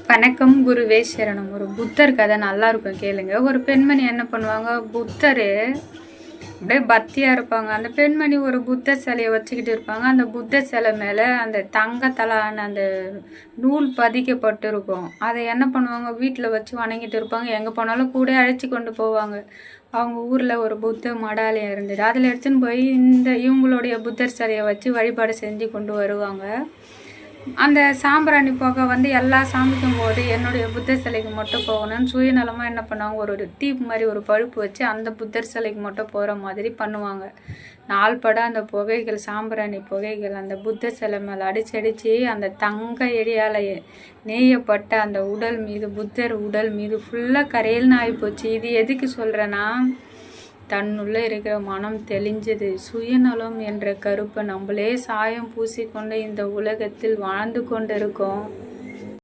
வணக்கம், குருவே சரணம். ஒரு புத்தர் கதை நல்லா இருக்கும், கேளுங்க. ஒரு பெண்மணி என்ன பண்ணுவாங்க, புத்தர் அப்படியே பக்தியா இருப்பாங்க. அந்த பெண்மணி ஒரு புத்த சிலையை வச்சுக்கிட்டு இருப்பாங்க. அந்த புத்த சிலை மேலே அந்த தங்கத்தலான அந்த நூல் பதிக்கப்பட்டு இருக்கும். அதை என்ன பண்ணுவாங்க, வீட்டில் வச்சு வணங்கிட்டு இருப்பாங்க. எங்கே போனாலும் கூட அழைச்சி கொண்டு போவாங்க. அவங்க ஊரில் ஒரு புத்த மடாலயம் இருந்தது. அதில் எடுத்துன்னு போய் இவங்களுடைய புத்தர் சிலையை வச்சு வழிபாடு செஞ்சு கொண்டு வருவாங்க. அந்த சாம்பிராணி புகை எல்லா சாமிக்கும் போது என்னுடைய புத்தர் சிலைக்கு மட்டும் போகணும்னு சுயநலமாக என்ன பண்ணுவாங்க, ஒரு டீப் மாதிரி ஒரு பழுப்பு வச்சு அந்த புத்தர் சிலைக்கு மட்டும் போகிற மாதிரி பண்ணுவாங்க. நாள்பட அந்த புகைகள், சாம்பிராணி புகைகள் அந்த புத்தர் சிலை மேலே அடிச்சு அந்த தங்க எடியால் நெய்யப்பட்ட அந்த உடல் மீது, புத்தர் உடல் மீது ஃபுல்லாக கரையல்னு ஆகிப்போச்சு. இது எதுக்கு சொல்கிறேன்னா, தன்னுள்ள இருக்கிற மனம் தெளிஞ்சது. சுயநலம் என்ற கருப்பை நம்மளே சாயம் பூசிக்கொண்டு இந்த உலகத்தில் வாழ்ந்து கொண்டிருக்கோம்.